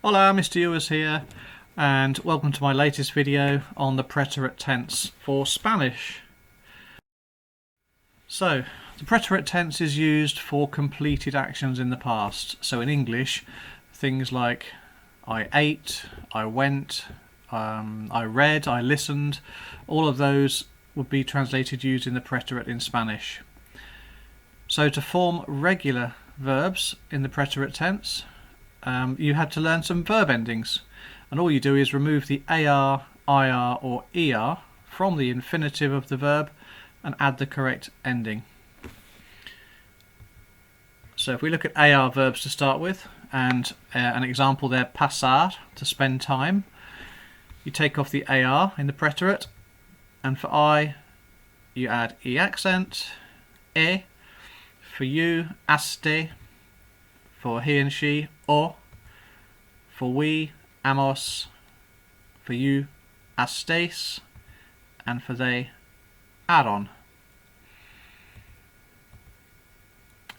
Hola, Mr. Ewers here, and welcome to my latest video on the preterite tense for Spanish. So, the preterite tense is used for completed actions in the past. So in English, things like I ate, I went, I read, I listened, all of those would be translated using the preterite in Spanish. So to form regular verbs in the preterite tense, you had to learn some verb endings, and all you do is remove the AR, IR or ER from the infinitive of the verb and add the correct ending. So if we look at AR verbs to start with, and an example there, pasar, to spend time, you take off the AR in the preterite, and for I you add E accent, E, for you, aste, for he and she, o, for we, amos, for you, astes, and for they, aron.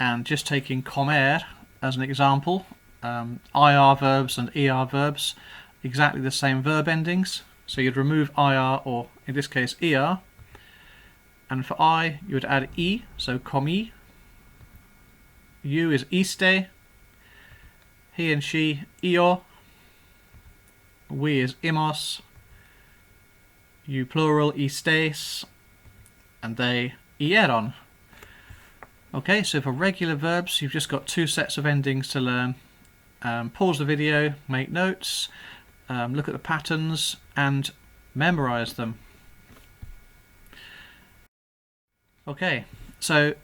And just taking comer as an example, IR verbs and ER verbs, exactly the same verb endings. So you'd remove IR, or in this case ER, and for I you would add E, so comi. You is iste, he and she, io, we is imos, you plural, istes, and they, ieron. Okay, so for regular verbs, you've just got two sets of endings to learn. Pause the video, make notes, look at the patterns, and memorize them. Okay, so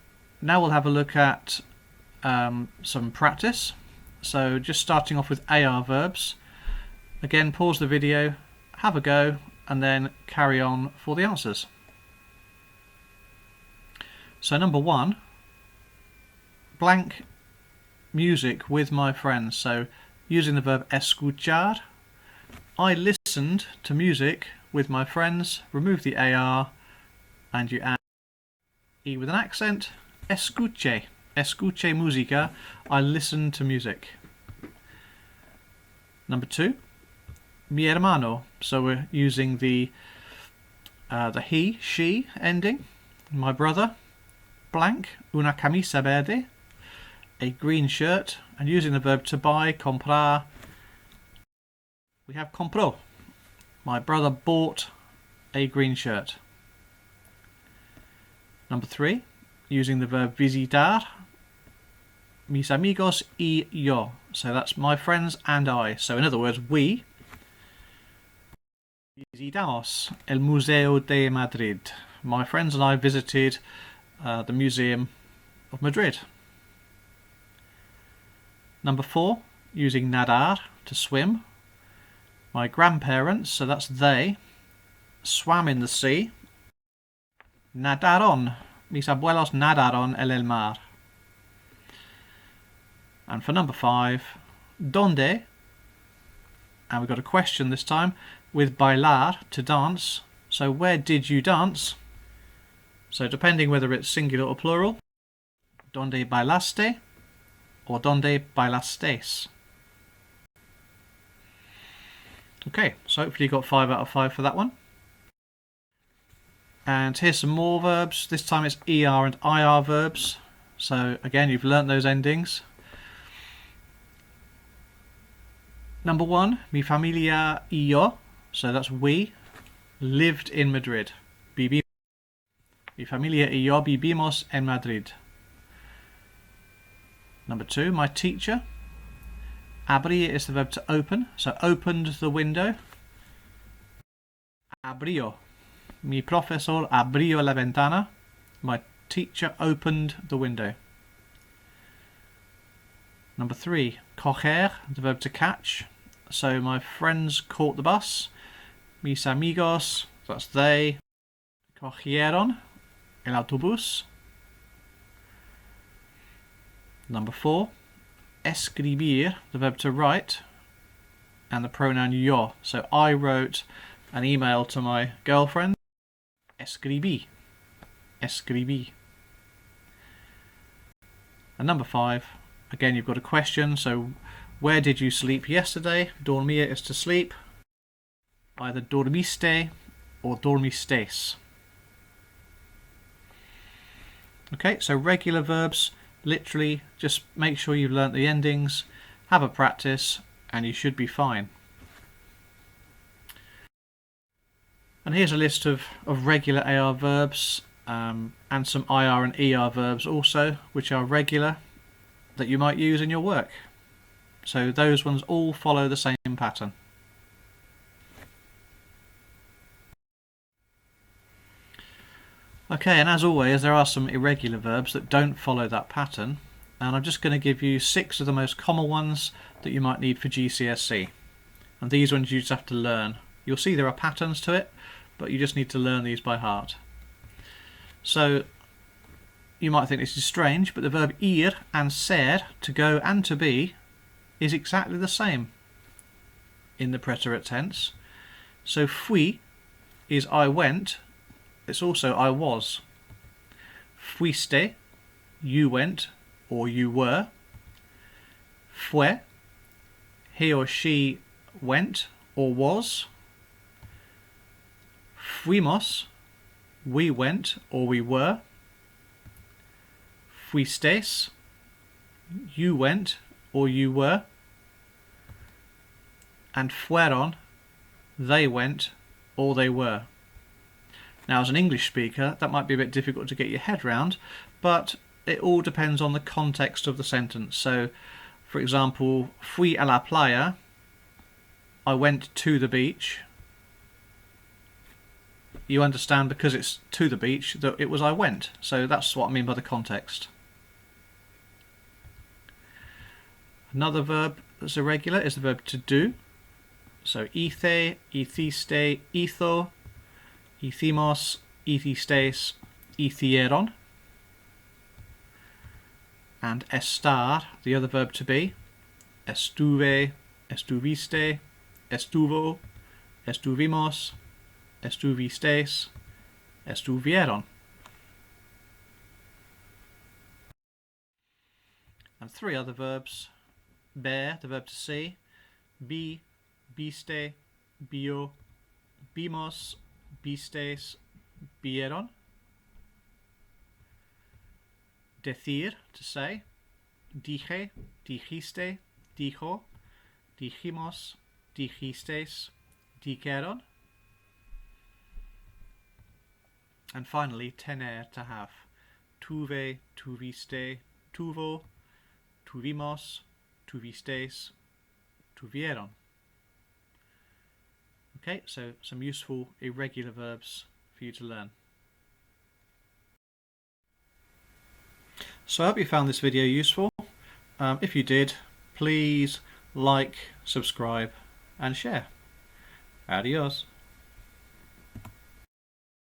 now we'll have a look at some practice. So just starting off with AR verbs. Again, pause the video, have a go, and then carry on for the answers. So number one, blank music with my friends. So using the verb escuchar, I listened to music with my friends, remove the AR, and you add E with an accent, escuche. Escuche música, I listen to music. Number two, mi hermano. So we're using the he, she ending. My brother, blank, una camisa verde, a green shirt, and using the verb to buy, comprar, we have compró. My brother bought a green shirt. Number three, using the verb visitar, mis amigos y yo. So that's my friends and I. So in other words, we visitamos el Museo de Madrid. My friends and I visited the Museum of Madrid. Number four, using nadar, to swim. My grandparents, so that's they, swam in the sea. Nadaron. Mis abuelos nadaron en el mar. And for number five, donde, and we've got a question this time, with bailar, to dance. So where did you dance? So depending whether it's singular or plural, donde bailaste or donde bailastes. Okay, so hopefully you got 5 out of 5 for that one. And here's some more verbs. This time it's ER and IR verbs. So again, you've learnt those endings. Number one, mi familia y yo. So that's we, lived in Madrid. Mi familia y yo vivimos en Madrid. Number two, my teacher. Abrir is the verb to open. So opened the window. Abrió. Mi profesor abrió la ventana. My teacher opened the window. Number three, coger, the verb to catch. So my friends caught the bus. Mis amigos, that's they, cogieron el autobús. Number four, escribir, the verb to write, and the pronoun yo. So I wrote an email to my girlfriend. Escribí. Escribí. And number five, again you've got a question. So Where did you sleep yesterday? Dormir is to sleep. Either dormiste or dormistes. Okay, so regular verbs, literally just make sure you've learnt the endings, have a practice, and you should be fine. And here's a list of regular AR verbs and some IR and ER verbs also, which are regular, that you might use in your work. So those ones all follow the same pattern. Okay, and as always, there are some irregular verbs that don't follow that pattern, and I'm just going to give you 6 of the most common ones that you might need for GCSE. And these ones you just have to learn. You'll see there are patterns to it, but you just need to learn these by heart. So you might think this is strange, but the verb ir and ser, to go and to be, is exactly the same in the preterite tense. So fui is I went, it's also I was. Fuiste, you went or you were. Fue, he or she went or was. Fuimos, we went or we were. Fuistes, you went or you were. And fueron, they went or they were. Now, as an English speaker, that might be a bit difficult to get your head round, but it all depends on the context of the sentence. So, for example, fui a la playa, I went to the beach. You understand, because it's to the beach, that it was I went. So that's what I mean by the context. Another verb that's irregular is the verb to do. So ithe, ithiste, itho, ithimos, ithistes, ithieron. And estar, the other verb to be. Estuve, estuviste, estuvo, estuvimos, estuvistes, estuvieron. And 3 other verbs. Ver, the verb to see. Bi, biste, bio, bimos, vistes, vieron. Decir, to say. Dije, dijiste, dijo, dijimos, dijistes, dijeron. And finally, tener, to have. Tuve, tuviste, tuvo, tuvimos, tuvistes, tuvieron. Okay, so some useful irregular verbs for you to learn. So I hope you found this video useful. If you did, please like, subscribe and share. Adios.